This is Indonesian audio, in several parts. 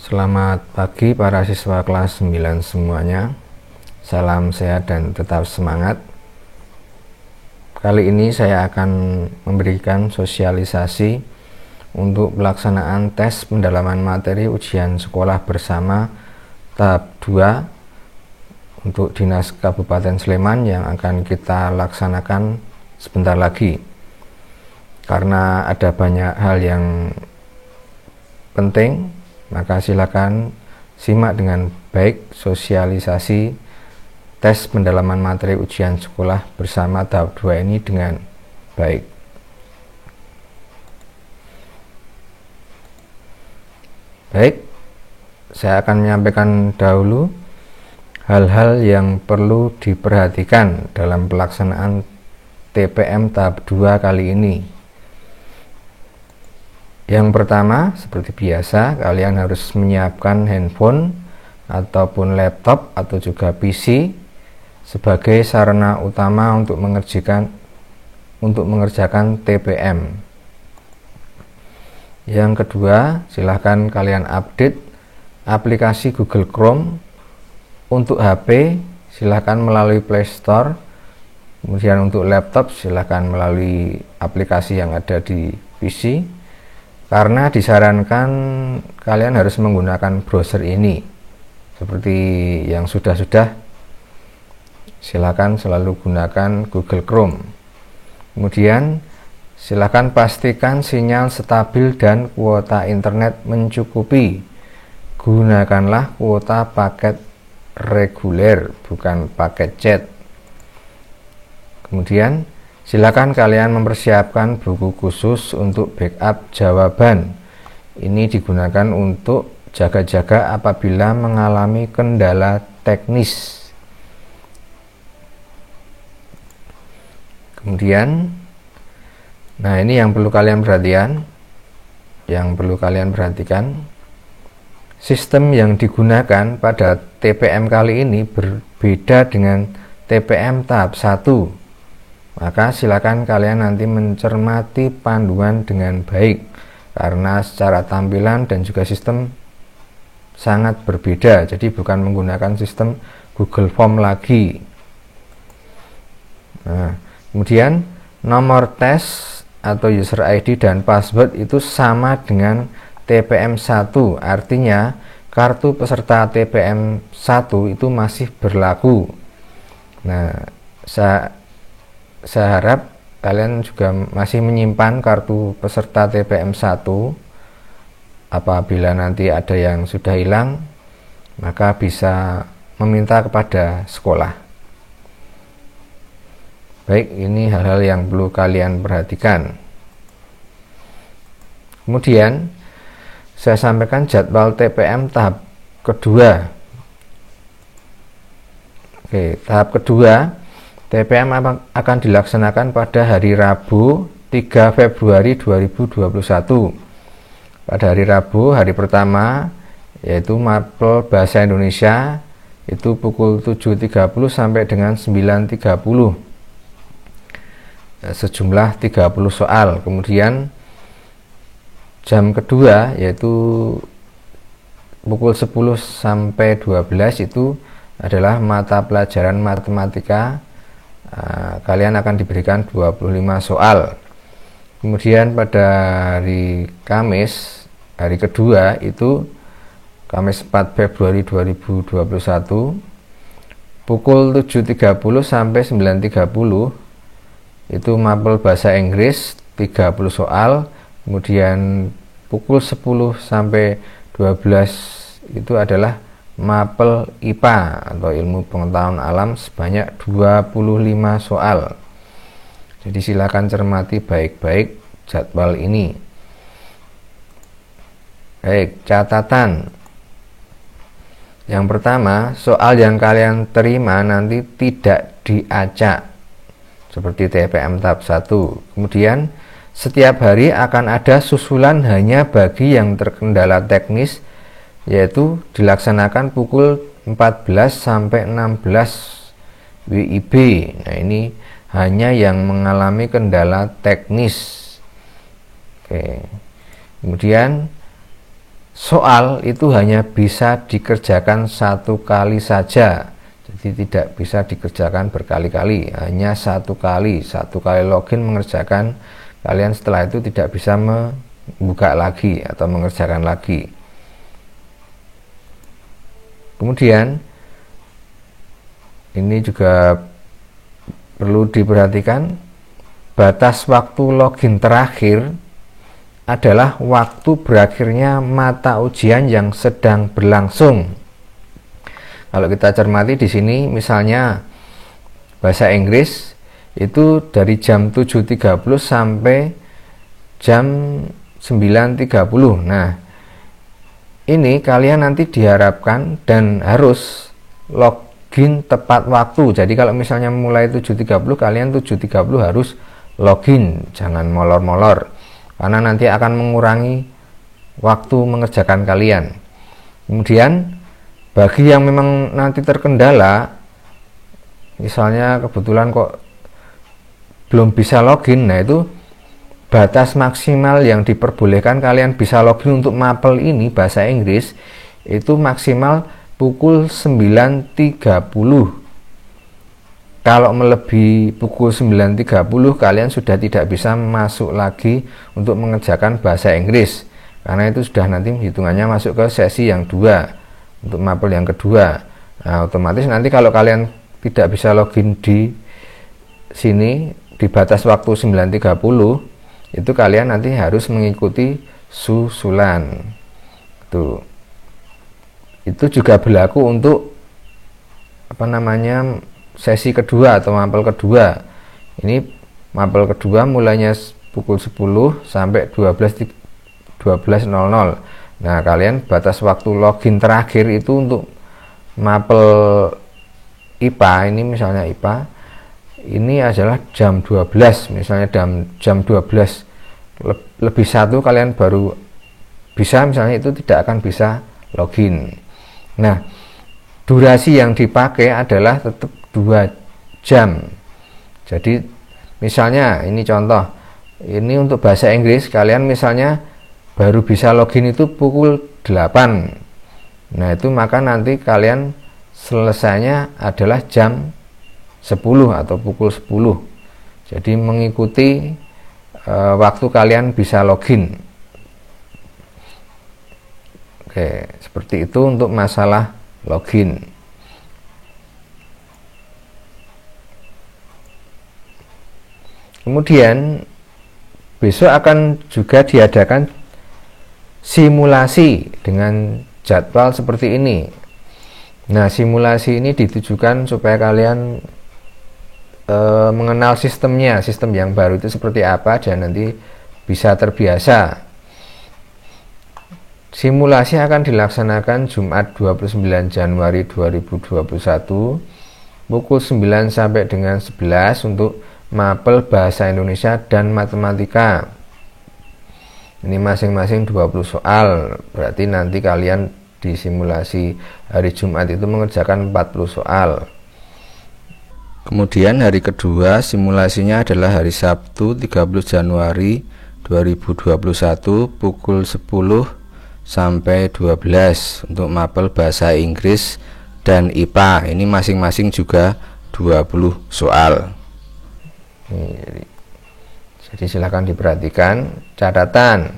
Selamat pagi para siswa kelas 9 semuanya. Salam sehat dan tetap semangat. Kali ini saya akan memberikan sosialisasi untuk pelaksanaan tes pendalaman materi ujian sekolah bersama tahap 2 untuk Dinas Kabupaten Sleman yang akan kita laksanakan sebentar lagi. Karena ada banyak hal yang penting, maka silakan simak dengan baik sosialisasi tes pendalaman materi ujian sekolah bersama tahap 2 ini dengan baik. Baik, saya akan menyampaikan dahulu hal-hal yang perlu diperhatikan dalam pelaksanaan TPM tahap 2 kali ini. Yang pertama, seperti biasa, kalian harus menyiapkan handphone ataupun laptop atau juga PC sebagai sarana utama untuk mengerjakan TPM. Yang kedua, silahkan kalian update aplikasi Google Chrome. Untuk HP, silahkan melalui Play Store. Kemudian untuk laptop, silahkan melalui aplikasi yang ada di PC. Karena disarankan kalian harus menggunakan browser ini. Seperti yang sudah-sudah, silakan selalu gunakan Google Chrome. Kemudian silakan pastikan sinyal stabil dan kuota internet mencukupi. Gunakanlah kuota paket reguler, bukan paket chat. Kemudian silakan kalian mempersiapkan buku khusus untuk backup jawaban. Ini digunakan untuk jaga-jaga apabila mengalami kendala teknis. Kemudian, nah ini yang perlu kalian perhatikan. Sistem yang digunakan pada TPM kali ini berbeda dengan TPM tahap 1. Maka silakan kalian nanti mencermati panduan dengan baik, karena secara tampilan dan juga sistem sangat berbeda. Jadi bukan menggunakan sistem Google Form lagi. Nah, kemudian nomor tes atau user ID dan password itu sama dengan TPM 1. Artinya kartu peserta TPM 1 itu masih berlaku. Nah, saya harap kalian juga masih menyimpan kartu peserta TPM 1. Apabila nanti ada yang sudah hilang, maka bisa meminta kepada sekolah. Baik, ini hal-hal yang perlu kalian perhatikan. Kemudian saya sampaikan jadwal TPM tahap kedua. Oke, tahap kedua TPM akan dilaksanakan pada hari Rabu 3 Februari 2021. Pada hari Rabu, hari pertama, yaitu mapel bahasa Indonesia, itu pukul 7.30 sampai dengan 9.30. Sejumlah 30 soal. Kemudian jam kedua, yaitu pukul 10 sampai 12, itu adalah mata pelajaran matematika. Kalian akan diberikan 25 soal. Kemudian pada hari Kamis, hari kedua, itu Kamis 4 Februari 2021, pukul 7.30 sampai 9.30, itu mapel bahasa Inggris 30 soal. Kemudian pukul 10 sampai 12 itu adalah mapel IPA atau ilmu pengetahuan alam sebanyak 25 soal. Jadi silakan cermati baik-baik jadwal ini. Baik, catatan. Yang pertama, soal yang kalian terima nanti tidak diacak seperti TPM tahap 1. Kemudian setiap hari akan ada susulan hanya bagi yang terkendala teknis, yaitu dilaksanakan pukul 14 sampai 16 WIB. Nah, ini hanya yang mengalami kendala teknis. Oke. Kemudian soal itu hanya bisa dikerjakan satu kali saja, jadi tidak bisa dikerjakan berkali-kali, hanya satu kali login mengerjakan, kalian setelah itu tidak bisa membuka lagi atau mengerjakan lagi. Kemudian ini juga perlu diperhatikan, batas waktu login terakhir adalah waktu berakhirnya mata ujian yang sedang berlangsung. Kalau kita cermati di sini, misalnya bahasa Inggris itu dari jam 7.30 sampai jam 9.30. Nah, ini kalian nanti diharapkan dan harus login tepat waktu. Jadi kalau misalnya mulai 7.30, kalian 7.30 harus login, jangan molor-molor, karena nanti akan mengurangi waktu mengerjakan kalian. Kemudian bagi yang memang nanti terkendala, misalnya kebetulan kok belum bisa login, nah itu batas maksimal yang diperbolehkan kalian bisa login untuk mapel ini bahasa Inggris itu maksimal pukul 9.30. Kalau melebihi pukul 9.30, kalian sudah tidak bisa masuk lagi untuk mengerjakan bahasa Inggris, karena itu sudah nanti hitungannya masuk ke sesi yang 2 untuk mapel yang kedua. Nah, otomatis nanti kalau kalian tidak bisa login di sini di batas waktu 9.30, itu kalian nanti harus mengikuti susulan. Itu juga berlaku untuk sesi kedua atau mapel kedua. Ini mapel kedua mulainya pukul 10 sampai 12.00. Nah, kalian batas waktu login terakhir itu untuk mapel IPA, ini misalnya IPA, ini adalah jam 12, misalnya jam 12 lebih 1 kalian baru bisa, misalnya itu tidak akan bisa login. Nah, durasi yang dipakai adalah tetap 2 jam. Jadi misalnya ini contoh, ini untuk bahasa Inggris kalian misalnya baru bisa login itu pukul 8. Nah, itu maka nanti kalian selesainya adalah jam 10 atau pukul 10. Jadi mengikuti waktu kalian bisa login. Oke, seperti itu untuk masalah login. Kemudian besok akan juga diadakan simulasi dengan jadwal seperti ini. Nah, simulasi ini ditujukan supaya kalian mengenal sistemnya, sistem yang baru itu seperti apa, dan nanti bisa terbiasa. Simulasi akan dilaksanakan Jumat 29 Januari 2021 pukul 9 sampai dengan 11 untuk mapel bahasa Indonesia dan matematika. Ini masing-masing 20 soal. Berarti nanti kalian di simulasi hari Jumat itu mengerjakan 40 soal. Kemudian hari kedua simulasinya adalah hari Sabtu 30 Januari 2021 pukul 10 sampai 12 untuk mapel bahasa Inggris dan IPA. Ini masing-masing juga 20 soal. Jadi silakan diperhatikan. Catatan,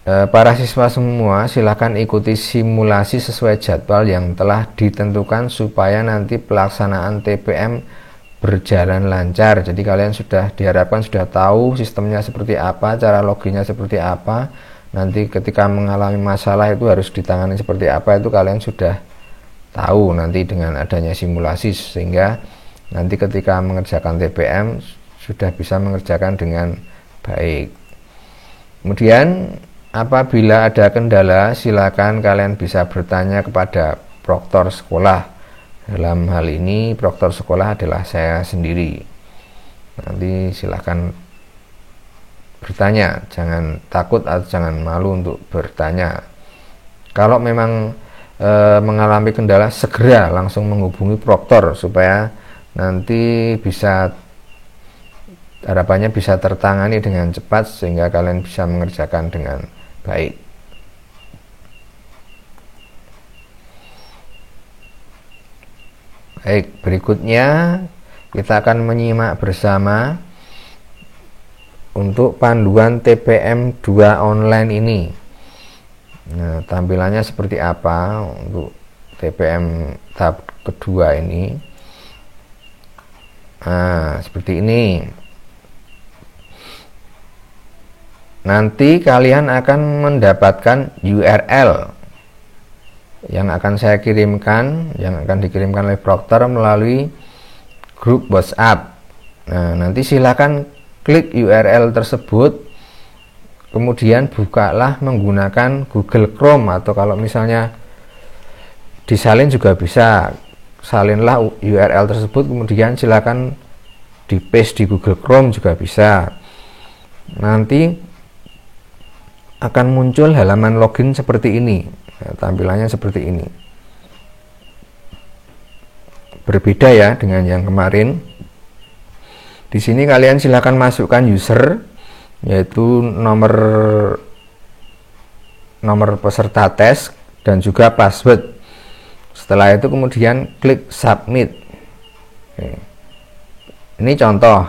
para siswa semua silakan ikuti simulasi sesuai jadwal yang telah ditentukan supaya nanti pelaksanaan TPM berjalan lancar. Jadi kalian diharapkan sudah tahu sistemnya seperti apa, cara loginnya seperti apa. Nanti ketika mengalami masalah itu harus ditangani seperti apa, itu kalian sudah tahu nanti dengan adanya simulasi, sehingga nanti ketika mengerjakan TPM sudah bisa mengerjakan dengan baik. Kemudian apabila ada kendala, silakan kalian bisa bertanya kepada proktor sekolah. Dalam hal ini proktor sekolah adalah saya sendiri. Nanti silakan bertanya, jangan takut atau jangan malu untuk bertanya. Kalau memang mengalami kendala, segera langsung menghubungi proktor supaya nanti harapannya bisa tertangani dengan cepat sehingga kalian bisa mengerjakan dengan baik. Baik, berikutnya kita akan menyimak bersama untuk panduan TPM 2 online ini. Nah, tampilannya seperti apa untuk TPM tahap kedua ini? Nah, seperti ini. Nanti kalian akan mendapatkan URL yang akan saya kirimkan, yang akan dikirimkan oleh Proctor melalui grup WhatsApp. Nah, nanti silakan klik URL tersebut, kemudian bukalah menggunakan Google Chrome, atau kalau misalnya disalin juga bisa, salinlah URL tersebut, kemudian silakan di paste di Google Chrome juga bisa. Nanti akan muncul halaman login seperti ini. Nah, tampilannya seperti ini. Berbeda ya dengan yang kemarin. Di sini kalian silakan masukkan user, yaitu nomor peserta tes dan juga password. Setelah itu kemudian klik submit. Oke. Ini contoh.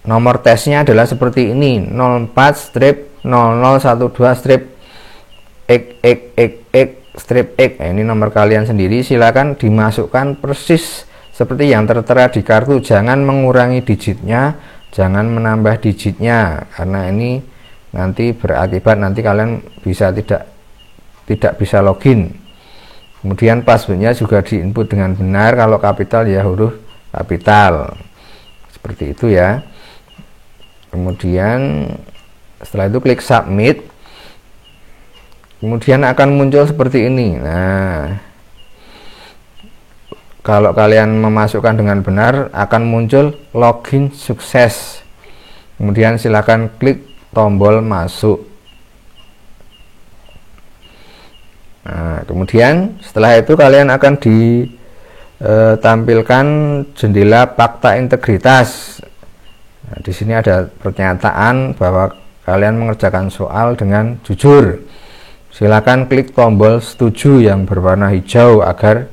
Nomor tesnya adalah seperti ini, 04-0012-X. Nah, ini nomor kalian sendiri, silakan dimasukkan persis seperti yang tertera di kartu. Jangan mengurangi digitnya, jangan menambah digitnya, karena ini nanti berakibat nanti kalian bisa tidak bisa login. Kemudian passwordnya juga diinput dengan benar, kalau kapital ya huruf kapital, seperti itu ya. Kemudian setelah itu klik submit. Kemudian akan muncul seperti ini. Nah, kalau kalian memasukkan dengan benar akan muncul login sukses. Kemudian silakan klik tombol masuk. Nah, kemudian setelah itu kalian akan ditampilkan jendela fakta integritas. Nah, di sini ada pernyataan bahwa kalian mengerjakan soal dengan jujur. Silakan klik tombol setuju yang berwarna hijau agar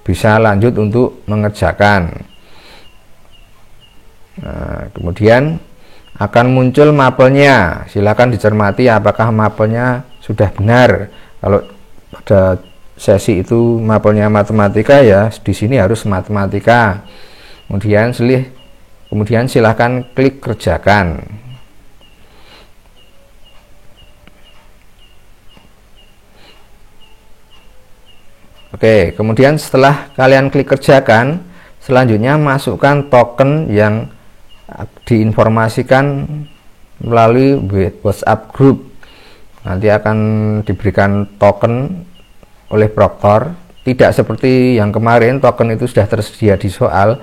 bisa lanjut untuk mengerjakan. Nah, kemudian akan muncul mapelnya. Silakan dicermati apakah mapelnya sudah benar. Kalau pada sesi itu mapelnya matematika, ya di sini harus matematika. Kemudian silakan klik kerjakan. Oke, kemudian setelah kalian klik kerjakan, selanjutnya masukkan token yang diinformasikan melalui WhatsApp group. Nanti akan diberikan token oleh Proctor. Tidak seperti yang kemarin, token itu sudah tersedia di soal.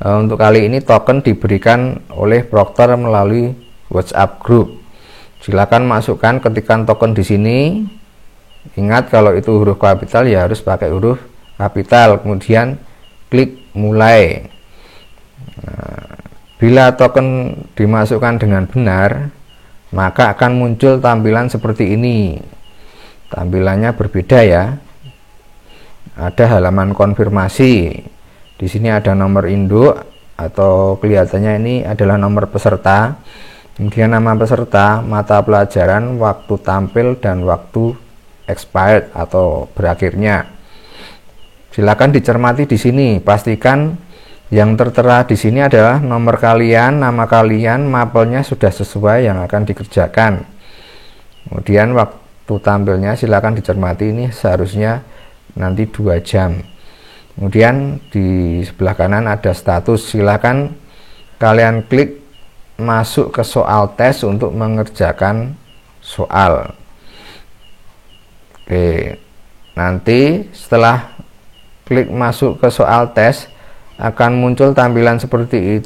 Untuk kali ini token diberikan oleh Proctor melalui WhatsApp group. Silakan masukkan, ketikkan token di sini. Ingat, kalau itu huruf kapital ya harus pakai huruf kapital, kemudian klik mulai. Nah, bila token dimasukkan dengan benar, maka akan muncul tampilan seperti ini. Tampilannya berbeda ya. Ada halaman konfirmasi. Di sini ada nomor induk, atau kelihatannya ini adalah nomor peserta. Kemudian nama peserta, mata pelajaran, waktu tampil, dan waktu expired atau berakhirnya. Silakan dicermati di sini. Pastikan yang tertera di sini adalah nomor kalian, nama kalian, mapelnya sudah sesuai yang akan dikerjakan. Kemudian waktu tampilnya silakan dicermati, ini seharusnya nanti 2 jam. Kemudian di sebelah kanan ada status. Silakan kalian klik masuk ke soal tes untuk mengerjakan soal. Oke, nanti setelah klik masuk ke soal tes akan muncul tampilan seperti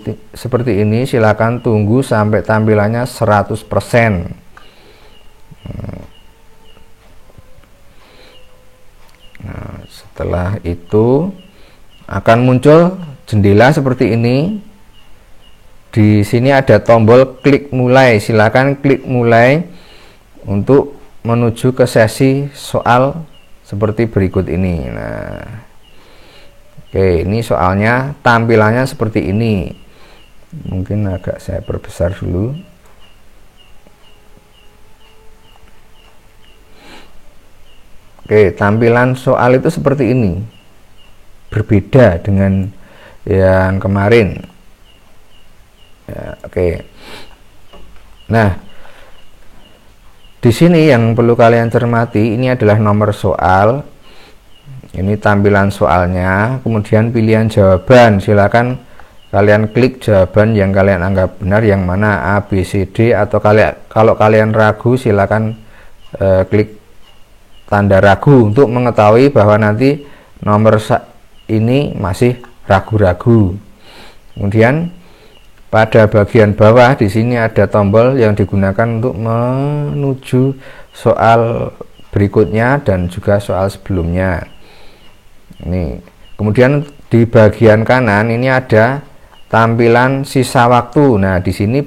ini. Silakan tunggu sampai tampilannya 100%. Nah, setelah itu akan muncul jendela seperti ini. Di sini ada tombol klik mulai. Silakan klik mulai untuk menuju ke sesi soal seperti berikut ini. Nah, Oke, ini soalnya tampilannya seperti ini. Mungkin agak saya perbesar dulu. Oke, tampilan soal itu seperti ini. Berbeda dengan yang kemarin. Ya, oke. Nah, di sini yang perlu kalian cermati, ini adalah nomor soal. Ini tampilan soalnya, kemudian pilihan jawaban. Silakan kalian klik jawaban yang kalian anggap benar, yang mana A, B, C, D, atau kalau kalian ragu silakan klik tanda ragu untuk mengetahui bahwa nanti nomor ini masih ragu-ragu. Kemudian pada bagian bawah di sini ada tombol yang digunakan untuk menuju soal berikutnya dan juga soal sebelumnya. Ini. Kemudian di bagian kanan ini ada tampilan sisa waktu. Nah, di sini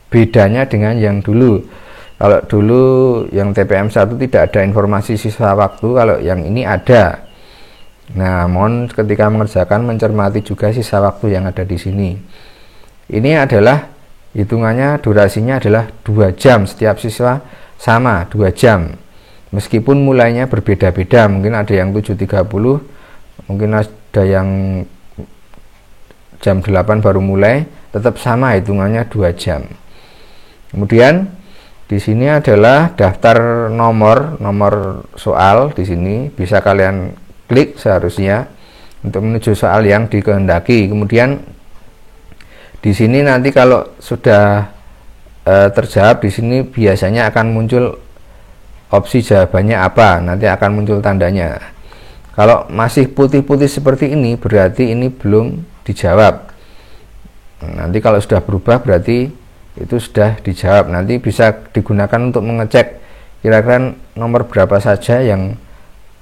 bedanya dengan yang dulu. Kalau dulu yang TPM 1 tidak ada informasi sisa waktu, kalau yang ini ada. Nah, mohon ketika mengerjakan mencermati juga sisa waktu yang ada di sini. Ini adalah hitungannya, durasinya adalah 2 jam, setiap siswa sama 2 jam. Meskipun mulainya berbeda-beda, mungkin ada yang 7.30, mungkin ada yang jam 8 baru mulai, tetap sama hitungannya 2 jam. Kemudian di sini adalah daftar nomor soal. Di sini bisa kalian klik seharusnya untuk menuju soal yang dikehendaki. Kemudian di sini nanti kalau sudah terjawab, di sini biasanya akan muncul opsi jawabannya apa, nanti akan muncul tandanya. Kalau masih putih-putih seperti ini berarti ini belum dijawab. Nanti kalau sudah berubah berarti itu sudah dijawab. Nanti bisa digunakan untuk mengecek kira-kira nomor berapa saja yang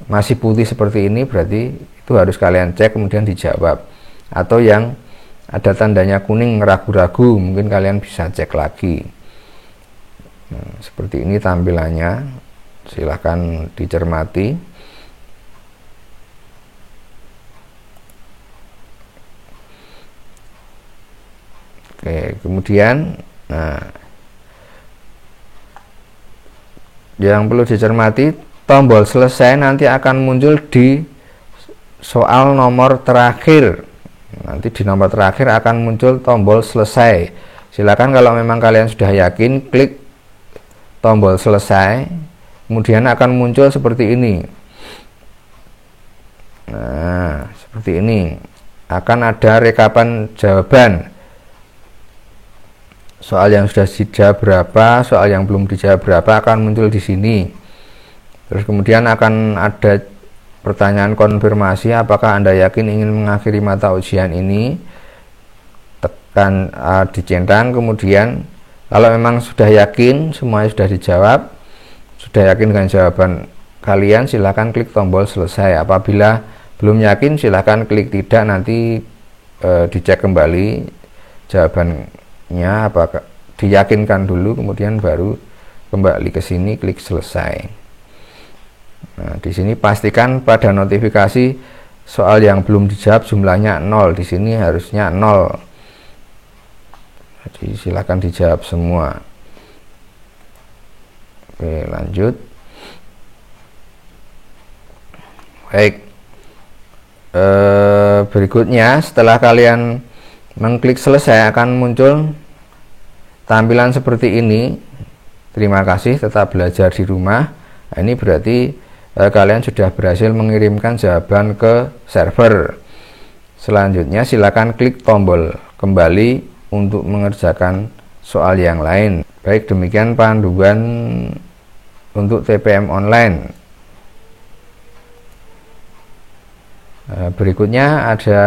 masih putih seperti ini, berarti itu harus kalian cek kemudian dijawab. Atau yang ada tandanya kuning ragu-ragu, mungkin kalian bisa cek lagi. Nah, seperti ini tampilannya, silahkan dicermati. Oke, kemudian yang perlu dicermati, tombol selesai nanti akan muncul di soal nomor terakhir. Nanti di nomor terakhir akan muncul tombol selesai. Silakan kalau memang kalian sudah yakin, klik tombol selesai, kemudian akan muncul seperti ini. Nah, seperti ini. Akan ada rekapan jawaban. Soal yang sudah dijawab berapa, soal yang belum dijawab berapa akan muncul di sini. Terus kemudian akan ada pertanyaan konfirmasi, apakah Anda yakin ingin mengakhiri mata ujian ini? Tekan dicentang. Kemudian kalau memang sudah yakin semuanya sudah dijawab, sudah yakin dengan jawaban kalian, silakan klik tombol selesai. Apabila belum yakin silakan klik tidak, nanti dicek kembali jawabannya apakah diyakinkan dulu, kemudian baru kembali ke sini klik selesai. Nah, di sini pastikan pada notifikasi soal yang belum dijawab jumlahnya 0. Di sini harusnya 0. Jadi silakan dijawab semua. Oke, lanjut. Baik. Berikutnya setelah kalian mengklik selesai akan muncul tampilan seperti ini. Terima kasih, tetap belajar di rumah. Nah, ini berarti kalian sudah berhasil mengirimkan jawaban ke server. Selanjutnya silakan klik tombol kembali untuk mengerjakan soal yang lain. Baik, demikian panduan untuk TPM online. Berikutnya ada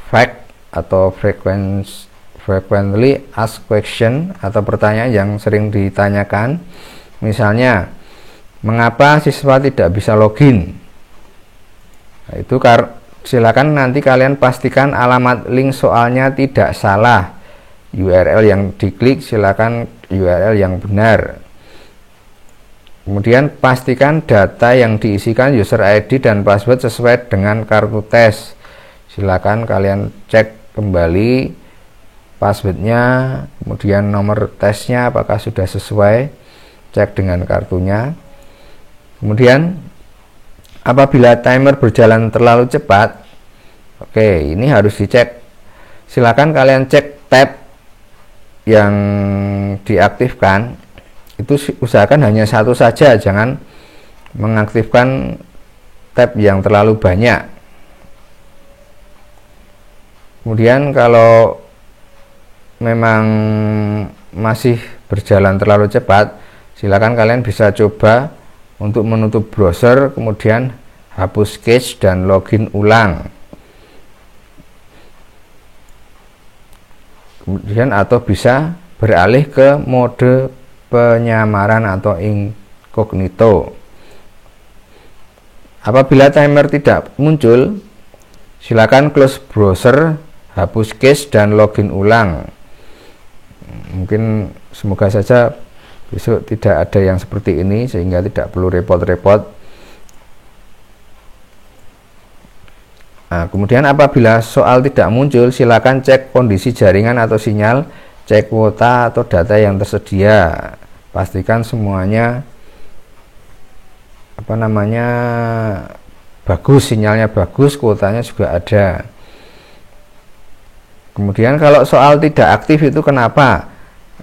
fact atau frequently asked question atau pertanyaan yang sering ditanyakan. Misalnya, mengapa siswa tidak bisa login? Nah, itu silakan nanti kalian pastikan alamat link soalnya tidak salah. URL yang diklik silakan URL yang benar. Kemudian pastikan data yang diisikan user ID dan password sesuai dengan kartu tes. Silakan kalian cek kembali passwordnya, kemudian nomor tesnya apakah sudah sesuai, cek dengan kartunya. Kemudian apabila timer berjalan terlalu cepat, oke, ini harus dicek. Silakan kalian cek tab yang diaktifkan, itu usahakan hanya satu saja, jangan mengaktifkan tab yang terlalu banyak. Kemudian kalau memang masih berjalan terlalu cepat, silakan kalian bisa coba untuk menutup browser, kemudian hapus cache dan login ulang. Kemudian atau bisa beralih ke mode penyamaran atau incognito. Apabila timer tidak muncul, silakan close browser, hapus cache dan login ulang. Mungkin semoga saja besok tidak ada yang seperti ini sehingga tidak perlu repot-repot. Nah, kemudian apabila soal tidak muncul, silakan cek kondisi jaringan atau sinyal, cek kuota atau data yang tersedia. Pastikan semuanya bagus, sinyalnya bagus, kuotanya juga ada. Kemudian kalau soal tidak aktif itu kenapa?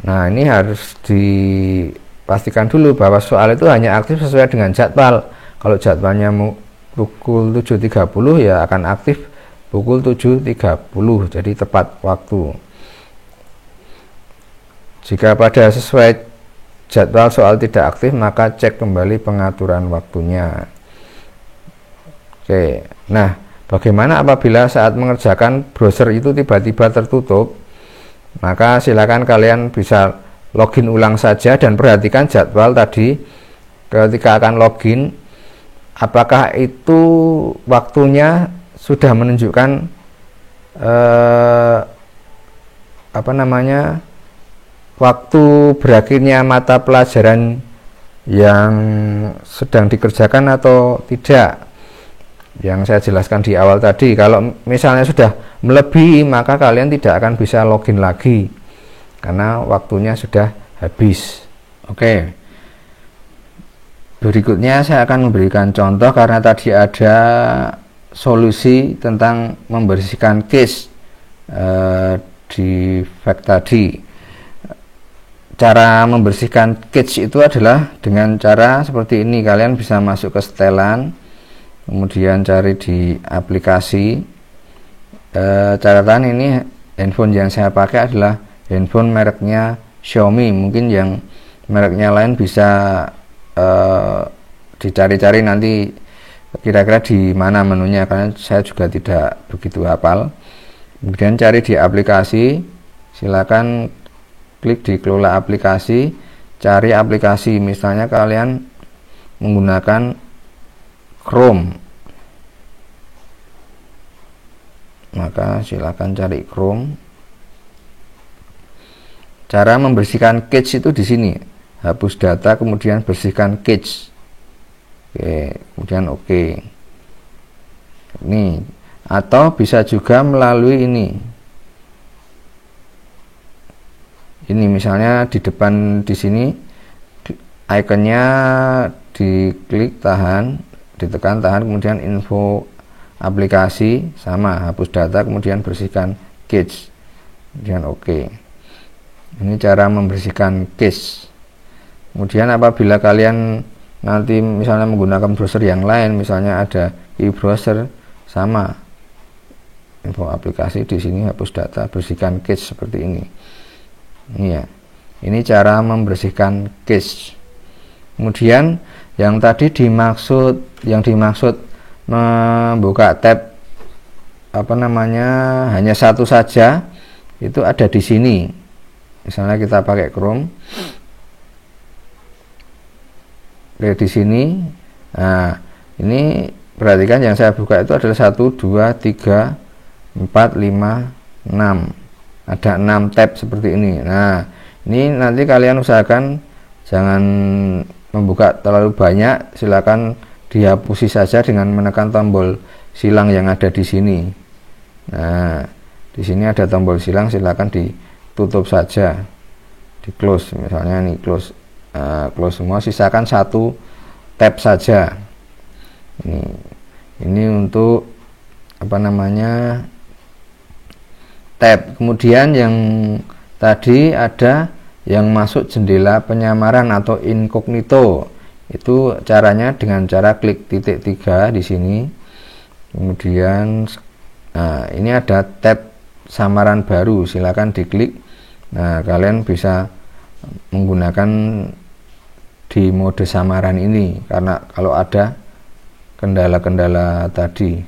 Nah, ini harus dipastikan dulu bahwa soal itu hanya aktif sesuai dengan jadwal. Kalau jadwalnya pukul 7.30 ya akan aktif pukul 7.30, jadi tepat waktu. Jika pada sesuai jadwal soal tidak aktif, maka cek kembali pengaturan waktunya. Oke, nah bagaimana apabila saat mengerjakan browser itu tiba-tiba tertutup? Maka silakan kalian bisa login ulang saja dan perhatikan jadwal tadi ketika akan login, apakah itu waktunya sudah menunjukkan waktu berakhirnya mata pelajaran yang sedang dikerjakan atau tidak, yang saya jelaskan di awal tadi. Kalau misalnya sudah melebihi, maka kalian tidak akan bisa login lagi karena waktunya sudah habis. Oke, berikutnya saya akan memberikan contoh karena tadi ada solusi tentang membersihkan cache di fact tadi. Cara membersihkan cache itu adalah dengan cara seperti ini. Kalian bisa masuk ke setelan, kemudian cari di aplikasi. Catatan ini handphone yang saya pakai adalah handphone mereknya Xiaomi. Mungkin yang mereknya lain bisa dicari-cari nanti kira-kira di mana menunya, karena saya juga tidak begitu hafal. Kemudian cari di aplikasi, silakan klik di kelola aplikasi, cari aplikasi, misalnya kalian menggunakan Chrome, maka silakan cari Chrome. Cara membersihkan cache itu di sini, hapus data kemudian bersihkan cache. Oke, kemudian oke. Ini atau bisa juga melalui ini misalnya di depan di sini ikonnya diklik, ditekan tahan, kemudian info aplikasi, sama hapus data kemudian bersihkan cache, kemudian oke. Ini cara membersihkan cache. Kemudian apabila kalian nanti misalnya menggunakan browser yang lain, misalnya ada e-browser, sama info aplikasi, di sini hapus data, bersihkan cache seperti ini. Ini ya, ini cara membersihkan cache. Kemudian yang tadi yang dimaksud membuka tab hanya satu saja, itu ada di sini. Misalnya kita pakai Chrome, oke, di sini. Nah, ini perhatikan yang saya buka itu adalah 1, 2, 3, 4, 5, 6. Ada 6 tab seperti ini. Nah, ini nanti kalian usahakan jangan membuka terlalu banyak, silakan dihapusi saja dengan menekan tombol silang yang ada di sini. Nah, di sini ada tombol silang, silakan ditutup saja, di close misalnya ini close, close semua, sisakan satu tab saja. Ini untuk apa namanya, tab. Kemudian yang tadi ada yang masuk jendela penyamaran atau incognito. Itu caranya dengan cara klik titik 3 di sini. Kemudian ini ada tab samaran baru, silakan diklik. Nah, kalian bisa menggunakan di mode samaran ini karena kalau ada kendala-kendala tadi.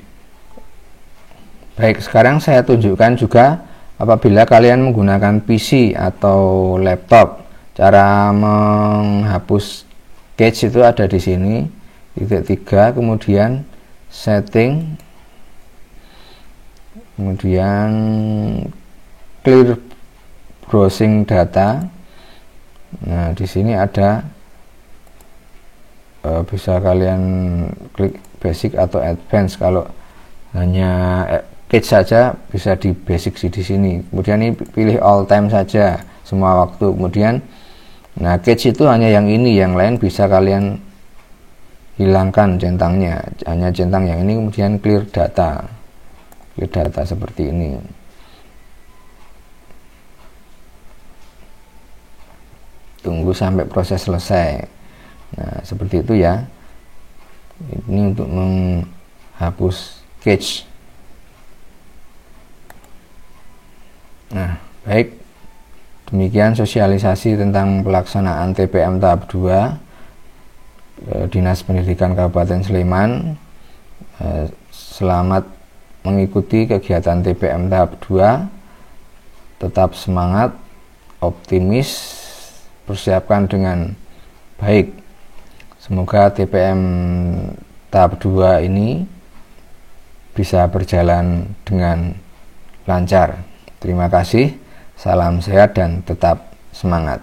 Baik, sekarang saya tunjukkan juga apabila kalian menggunakan PC atau laptop, cara menghapus cache itu ada di sini, titik 3, kemudian setting, kemudian clear browsing data. Nah, di sini ada bisa kalian klik basic atau advance. Kalau hanya cache saja bisa di basic di sini. Kemudian ini pilih all time saja, semua waktu. Kemudian nah, cache itu hanya yang ini, yang lain bisa kalian hilangkan centangnya, hanya centang yang ini. Kemudian clear data seperti ini. Tunggu sampai proses selesai. Nah, seperti itu ya. Ini untuk menghapus cache. Nah, baik. Demikian sosialisasi tentang pelaksanaan TPM tahap 2 Dinas Pendidikan Kabupaten Sleman. Selamat mengikuti kegiatan TPM tahap 2. Tetap semangat, optimis, persiapkan dengan baik. Semoga TPM tahap 2 ini bisa berjalan dengan lancar. Terima kasih. Salam sehat dan tetap semangat.